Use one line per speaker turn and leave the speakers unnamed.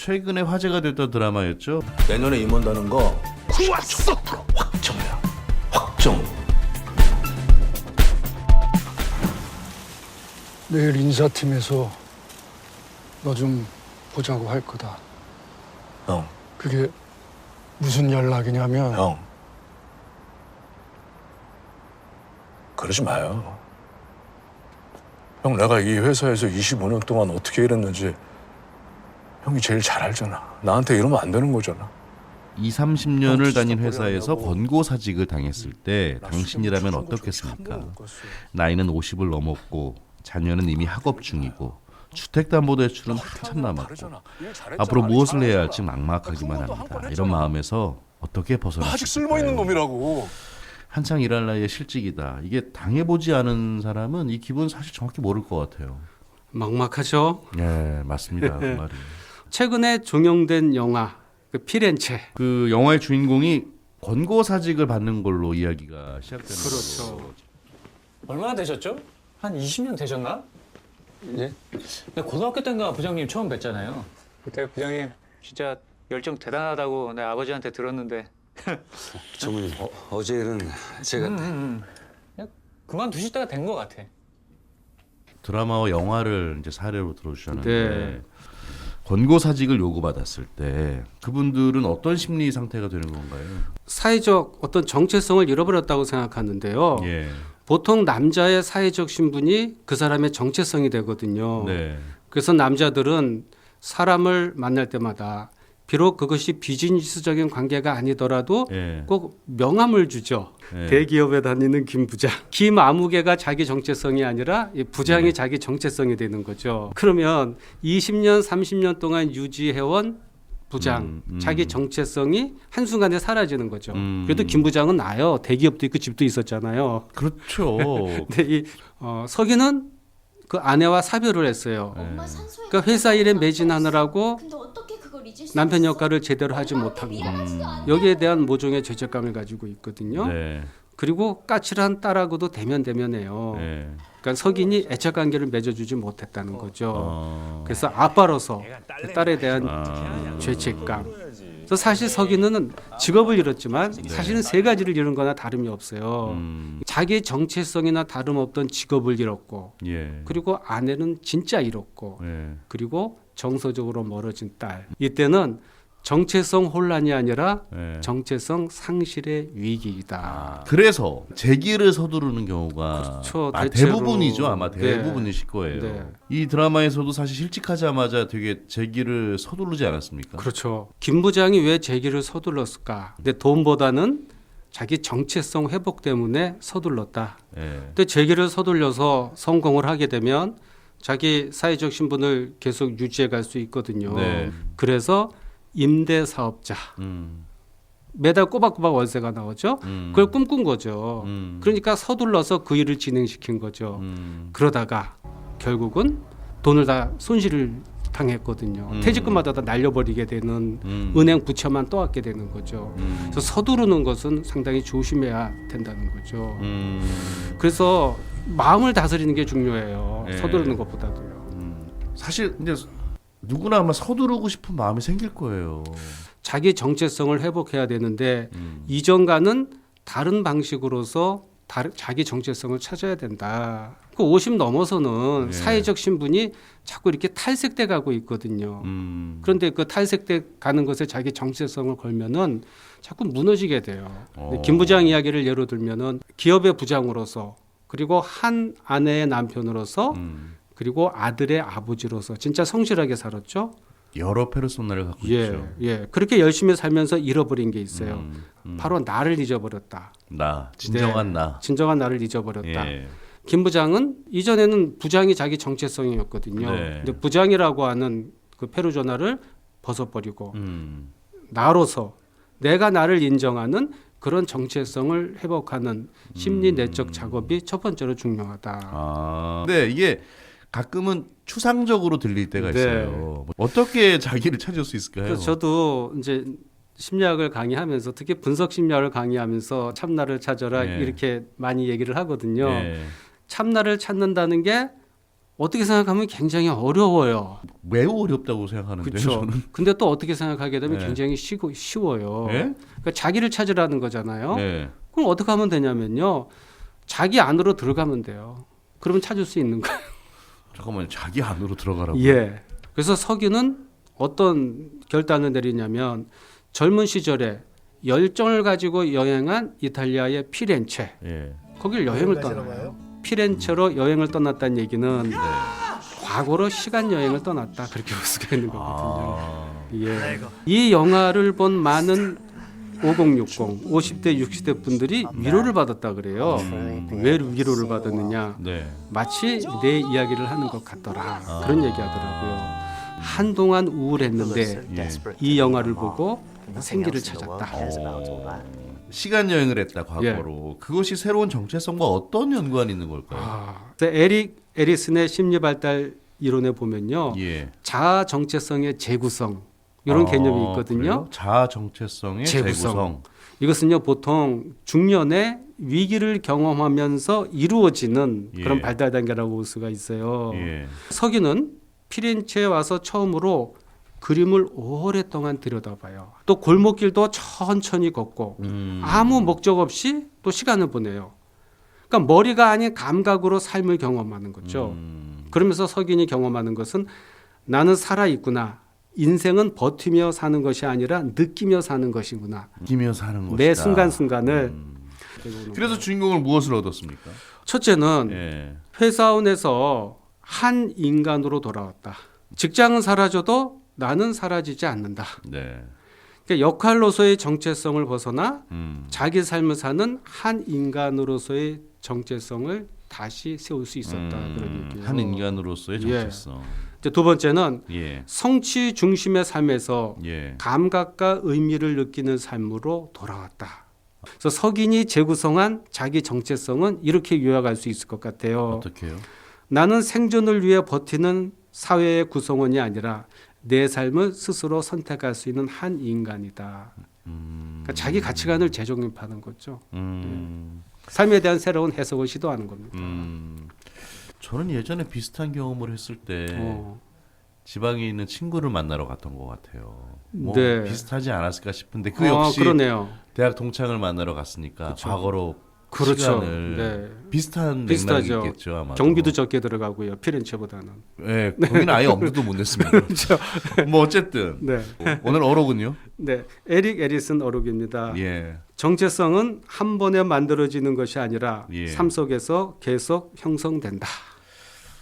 최근에 화제가 됐던 드라마였죠.
내년에 임원다는 거 90% 확정이야. 확정.
내일 인사팀에서 너 좀 보자고 할 거다.
형,
그게 무슨 연락이냐면
형. 그러지 마요. 형, 내가 이 회사에서 25년 동안 어떻게 일했는지 형이 제일 잘 알잖아. 나한테 이러면 안 되는 거잖아.
20, 30년을 다닌 회사에서 권고사직을 당했을 때 당신이라면 어떻겠습니까? 나이는 50을 넘었고 자녀는 이미 학업 중이고 주택담보대출은 한참 남았고 앞으로 무엇을 해야 할지 막막하기만 합니다. 이런 마음에서 어떻게 벗어날
아직
수
쓸모있는
있을까요?
놈이라고.
한창 일할 나이에 실직이다. 이게 당해보지 않은 사람은 이 기분 사실 정확히 모를 것 같아요.
막막하죠.
네, 맞습니다. 그 말이.
최근에 종영된 영화 그 피렌체.
그 영화의 주인공이 권고사직을 받는 걸로 이야기가 시작되는
그렇죠.
거죠.
얼마나 되셨죠? 한 20년 되셨나? 네. 고등학교 때인가 부장님 처음 뵀잖아요. 그때 부장님 진짜 열정 대단하다고 내 아버지한테 들었는데.
전무님 어제 일은 제가
그냥 그만두시다가 된 것 같아.
드라마와 영화를 이제 사례로 들어주셨는데
네.
권고사직을 요구받았을 때 그분들은 어떤 심리 상태가 되는 건가요?
사회적 어떤 정체성을 잃어버렸다고 생각하는데요.
예.
보통 남자의 사회적 신분이 그 사람의 정체성이 되거든요.
네.
그래서 남자들은 사람을 만날 때마다 비록 그것이 비즈니스적인 관계가 아니더라도
예.
꼭 명함을 주죠.
예.
대기업에 다니는 김 부장. 김 아무개가 자기 정체성이 아니라 이 부장이 자기 정체성이 되는 거죠. 그러면 20년, 30년 동안 유지해온 부장, 자기 정체성이 한순간에 사라지는 거죠. 그래도 김 부장은 나요. 대기업도 있고 집도 있었잖아요.
그렇죠.
근데 이 서기는 그 아내와 사별을 했어요.
엄마 산소에
그러니까 회사 일에 매진하느라고
근데 어떻게 그걸 잊을 수
남편
있었어?
역할을 제대로 하지
엄마한테
못한 거.
미안하지도 않아.
여기에 대한 모종의 죄책감을 가지고 있거든요.
네.
그리고 까칠한 딸하고도 대면대면해요.
네.
그러니까 석인이 애착관계를 맺어주지 못했다는 거죠.
어.
그래서 아빠로서 그 딸에 대한 죄책감. 그래서 사실 석인은 직업을 잃었지만 사실은 세 가지를 잃은 거나 다름이 없어요. 자기 정체성이나 다름없던 직업을 잃었고
예.
그리고 아내는 진짜 잃었고
예.
그리고 정서적으로 멀어진 딸. 이때는 정체성 혼란이 아니라
예.
정체성 상실의 위기이다.
그래서 재기를 서두르는 경우가
그렇죠. 대체로.
대부분이죠. 아마
네.
대부분이실 거예요.
네.
이 드라마에서도 사실 실직하자마자 되게 재기를 서두르지 않았습니까?
그렇죠. 김 부장이 왜 재기를 서둘렀을까? 근데 돈보다는 자기 정체성 회복 때문에 서둘렀다.
예.
근데 재기를 서둘러서 성공을 하게 되면 자기 사회적 신분을 계속 유지해 갈 수 있거든요.
네.
그래서 임대 사업자. 매달 꼬박꼬박 월세가 나오죠. 그걸 꿈꾼 거죠. 그러니까 서둘러서 그 일을 진행시킨 거죠. 그러다가 결국은 돈을 다 손실을 당했거든요. 퇴직금마다 다 날려버리게 되는 은행 부채만 떠안게 되는 거죠. 그래서 서두르는 것은 상당히 조심해야 된다는 거죠. 그래서 마음을 다스리는 게 중요해요.
네.
서두르는 것보다도요.
사실 근데 누구나 아마 서두르고 싶은 마음이 생길 거예요.
자기 정체성을 회복해야 되는데 이전과는 다른 방식으로서 자기 정체성을 찾아야 된다. 그 50 넘어서는 사회적 신분이 자꾸 이렇게 탈색돼 가고 있거든요. 그런데 그 탈색돼 가는 것에 자기 정체성을 걸면은 자꾸 무너지게 돼요. 김 부장 이야기를 예로 들면은 기업의 부장으로서 그리고 한 아내의 남편으로서 그리고 아들의 아버지로서 진짜 성실하게 살았죠.
여러 페르소나를 갖고
예,
있죠.
예. 그렇게 열심히 살면서 잃어버린 게 있어요. 바로 나를 잊어버렸다.
나 진정한
네,
나.
진정한 나를 잊어버렸다.
예.
김 부장은 이전에는 부장이 자기 정체성이었거든요.
네.
근데 부장이라고 하는 그 페르소나를 벗어버리고 나로서 내가 나를 인정하는 그런 정체성을 회복하는 심리 내적 작업이 첫 번째로 중요하다.
아. 근데 이게 가끔은 추상적으로 들릴 때가
네.
있어요. 어떻게 자기를 찾을 수 있을까요?
그래서 저도 이제 심리학을 강의하면서 특히 분석 심리학을 강의하면서 참나를 찾아라
네.
이렇게 많이 얘기를 하거든요.
예.
참나를 찾는다는 게 어떻게 생각하면 굉장히 어려워요.
매우 어렵다고 생각하는데
그렇죠.
저는.
근데 또 어떻게 생각하게 되면
네.
굉장히 쉬워요.
예?
그러니까 자기를 찾으라는 거잖아요.
네.
그럼 어떻게 하면 되냐면요. 자기 안으로 들어가면 돼요. 그러면 찾을 수 있는 거예요.
잠깐만요. 자기 안으로 들어가라고.
예. 그래서 서기는 어떤 결단을 내리냐면 젊은 시절에 열정을 가지고 여행한 이탈리아의 피렌체.
예.
거길 여행을 떠나요. 피렌체로 여행을 떠났다는 얘기는 과거로 시간 여행을 떠났다. 그렇게 볼 수가 있는 거거든요.
아.
예. 이 영화를 본 많은 5060, 50대, 60대 분들이 위로를 받았다 그래요. 왜 위로를 받았느냐?
네.
마치 내 이야기를 하는 것 같더라. 그런 얘기하더라고요. 한동안 우울했는데
예.
이 영화를 보고 생기를 찾았다.
시간 여행을 했다 과거로. 그것이 새로운 정체성과 어떤 연관이 있는 걸까요?
그래서 에릭 에리슨의 심리 발달 이론에 보면요.
예.
자아 정체성의 재구성 이런 개념이 있거든요.
그래요? 자아 정체성의 재구성.
이것은요 보통 중년에 위기를 경험하면서 이루어지는
예.
그런 발달 단계라고 볼 수가 있어요.
예.
서기는 피렌체에 와서 처음으로 그림을 오랫동안 들여다봐요. 또 골목길도 천천히 걷고 아무 목적 없이 또 시간을 보내요. 그러니까 머리가 아닌 감각으로 삶을 경험하는 거죠. 그러면서 서기인이 경험하는 것은 나는 살아있구나. 인생은 버티며 사는 것이 아니라 느끼며 사는 것이구나.
느끼며 사는 것이다.
매 순간순간을.
그래서 주인공을 무엇을 얻었습니까?
첫째는
예.
회사원에서 한 인간으로 돌아왔다. 직장은 사라져도 나는 사라지지 않는다.
네.
그러니까 역할로서의 정체성을 벗어나
음.
자기 삶을 사는 한 인간으로서의 정체성을 다시 세울 수 있었다. 그런 얘기예요.
한 인간으로서의
예.
정체성.
이제 두 번째는
예.
성취 중심의 삶에서
예.
감각과 의미를 느끼는 삶으로 돌아왔다. 그래서 석인이 재구성한 자기 정체성은 이렇게 요약할 수 있을 것 같아요.
어떻게요?
나는 생존을 위해 버티는 사회의 구성원이 아니라 내 삶을 스스로 선택할 수 있는 한 인간이다. 그러니까 자기 가치관을 재정립하는 거죠. 삶에 대한 새로운 해석을 시도하는 겁니다.
저는 예전에 비슷한 경험을 했을 때 지방에 있는 친구를 만나러 갔던 것 같아요. 뭐
네.
비슷하지 않았을까 싶은데 그 역시
그러네요.
대학 동창을 만나러 갔으니까 과거로
그렇죠.
시간을
네.
비슷한
비슷하죠.
맥락이 있겠죠 아마.
경비도 적게 들어가고요. 피렌체보다는.
네, 거기는 아예 엄두도 못 냈습니다.
그렇죠.
뭐 어쨌든
네.
오늘 어록은요?
네. 에릭 에리슨 어록입니다.
예.
정체성은 한 번에 만들어지는 것이 아니라
예.
삶 속에서 계속 형성된다.